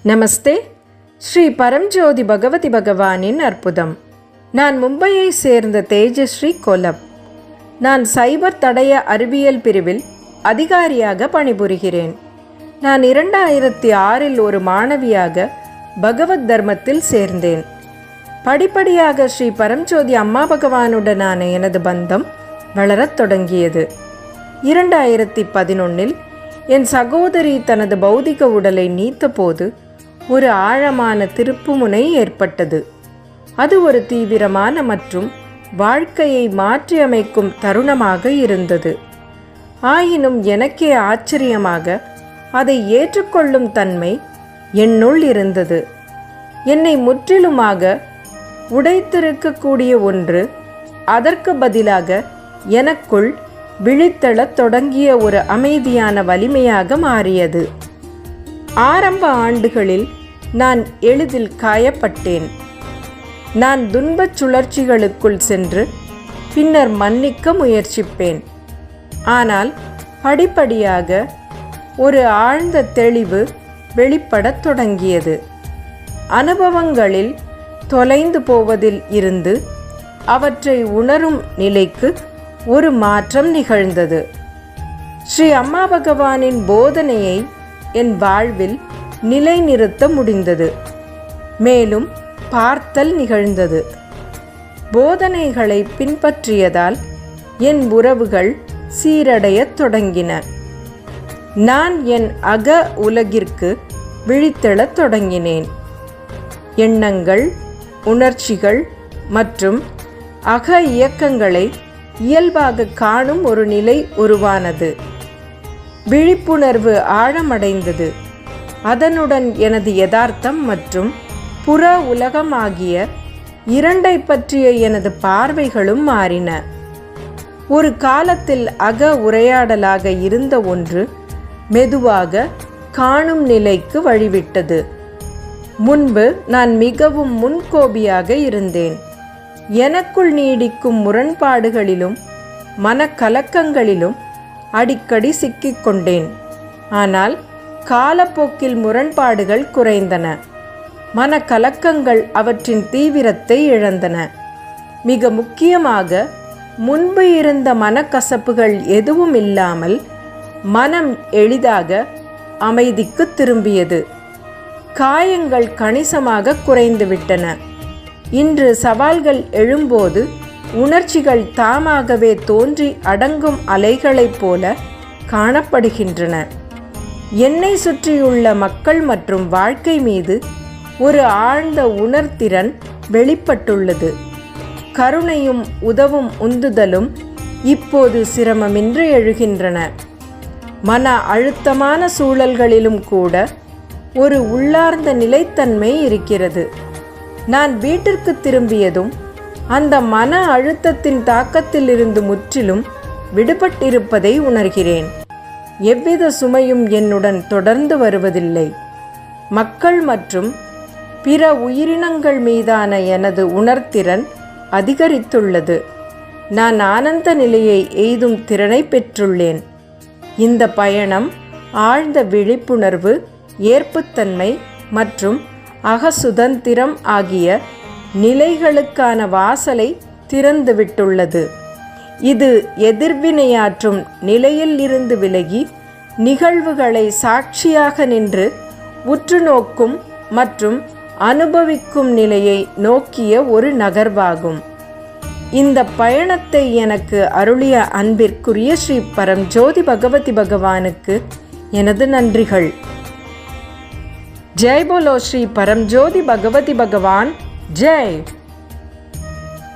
நமஸ்தே. ஸ்ரீ பரம்ஜோதி பகவதி பகவானின் அற்புதம். நான் மும்பையை சேர்ந்த தேஜஸ்ரீ கொலப். நான் சைபர் தடய அறிவியல் பிரிவில் அதிகாரியாக பணிபுரிகிறேன். நான் 2006 ஒரு மாணவியாக பகவத் தர்மத்தில் சேர்ந்தேன். படிப்படியாக ஸ்ரீ பரம்ஜோதி அம்மா பகவானுடனான எனது பந்தம் வளரத் தொடங்கியது. 2011 என் சகோதரி தனது பௌதிக உடலை நீத்தபோது ஒரு ஆழமான திருப்புமுனை ஏற்பட்டது. அது ஒரு தீவிரமான மற்றும் வாழ்க்கையை மாற்றியமைக்கும் தருணமாக இருந்தது. ஆயினும் எனக்கே ஆச்சரியமாக அதை ஏற்றுக்கொள்ளும் தன்மை என்னுள் இருந்தது. என்னை முற்றிலுமாக உடைத்திருக்கக்கூடிய ஒன்று அதற்கு பதிலாக எனக்குள் விழித்தெழத் தொடங்கிய ஒரு அமைதியான வலிமையாக மாறியது. ஆரம்ப ஆண்டுகளில் நான் எளிதில் காயப்பட்டேன். நான் துன்பச் சுழற்சிகளுக்குள் சென்று பின்னர் மன்னிக்க முயற்சிப்பேன். ஆனால் படிப்படியாக ஒரு ஆழ்ந்த தெளிவு வெளிப்படத் தொடங்கியது. அனுபவங்களில் தொலைந்து போவதில் இருந்து அவற்றை உணரும் நிலைக்கு ஒரு மாற்றம் நிகழ்ந்தது. ஸ்ரீ அம்மா பகவானின் போதனையை என் வாழ்வில் நிலைநிறுத்த முடிந்தது. மேலும் பார்த்தல் நிகழ்ந்தது. போதனைகளை பின்பற்றியதால் என் உறவுகள் சீரடையத் தொடங்கின. நான் என் அக உலகிற்கு விழித்தெழத் தொடங்கினேன். எண்ணங்கள், உணர்ச்சிகள் மற்றும் அக இயக்கங்களை இயல்பாக காணும் ஒரு நிலை உருவானது. விழிப்புணர்வு ஆழமடைந்தது. அதனுடன் எனது யதார்த்தம் மற்றும் புற உலகம் ஆகிய இரண்டை பற்றிய எனது பார்வைகளும் மாறின. ஒரு காலத்தில் அக உரையாடலாக இருந்த ஒன்று மெதுவாக காணும் நிலைக்கு வழிவிட்டது. முன்பு நான் மிகவும் முன்கோபியாக இருந்தேன். எனக்குள் நீடிக்கும் முரண்பாடுகளிலும் மனக்கலக்கங்களிலும் அடிக்கடி சிக்கிக்கொண்டேன். ஆனால் காலப்போக்கில் முரண்பாடுகள் குறைந்தன. மனக்கலக்கங்கள் அவற்றின் தீவிரத்தை இழந்தன. மிக முக்கியமாக முன்பு இருந்த மனக்கசப்புகள் எதுவும் இல்லாமல் மனம் எளிதாக அமைதிக்கு திரும்பியது. காயங்கள் கணிசமாக குறைந்துவிட்டன. இன்று சவால்கள் எழும்போது உணர்ச்சிகள் தாமாகவே தோன்றி அடங்கும் அலைகளைப் போல காணப்படுகின்றன. என்னை சுற்றியுள்ள மக்கள் மற்றும் வாழ்க்கை மீது ஒரு ஆழ்ந்த உணர்திறன் வெளிப்பட்டுள்ளது. கருணையும் உதவும் உந்துதலும் இப்போது சிரமமின்றி எழுகின்றன. மன அழுத்தமான சூழல்களிலும் கூட ஒரு உள்ளார்ந்த நிலைத்தன்மை இருக்கிறது. நான் வீட்டிற்கு திரும்பியதும் அந்த மன அழுத்தத்தின் தாக்கத்திலிருந்து முற்றிலும் விடுபட்டிருப்பதை உணர்கிறேன். எவ்வித சுமையும் என்னுடன் தொடர்ந்து வருவதில்லை. மக்கள் மற்றும் பிற உயிரினங்கள் மீதான எனது உணர்திறன் அதிகரித்துள்ளது. நான் ஆனந்த நிலையை எய்தும் திறனை பெற்றுள்ளேன். இந்த பயணம் ஆழ்ந்த விழிப்புணர்வு, ஏற்புத்தன்மை மற்றும் அகசுதந்திரம் ஆகிய நிலைகளுக்கான வாசலை திறந்துவிட்டுள்ளது. இது எதிர்வினையாற்றும் நிலையில் இருந்து விலகி நிகழ்வுகளை சாட்சியாக நின்று உற்று நோக்கும் மற்றும் அனுபவிக்கும் நிலையை நோக்கிய ஒரு நகர்வாகும். இந்த பயணத்தை எனக்கு அருளிய அன்பிற்குரிய ஸ்ரீ பரம்ஜோதி பகவதி பகவானுக்கு எனது நன்றிகள். ஜெய் போலோ ஸ்ரீ பரம்ஜோதி பகவதி பகவான் ஜெய்.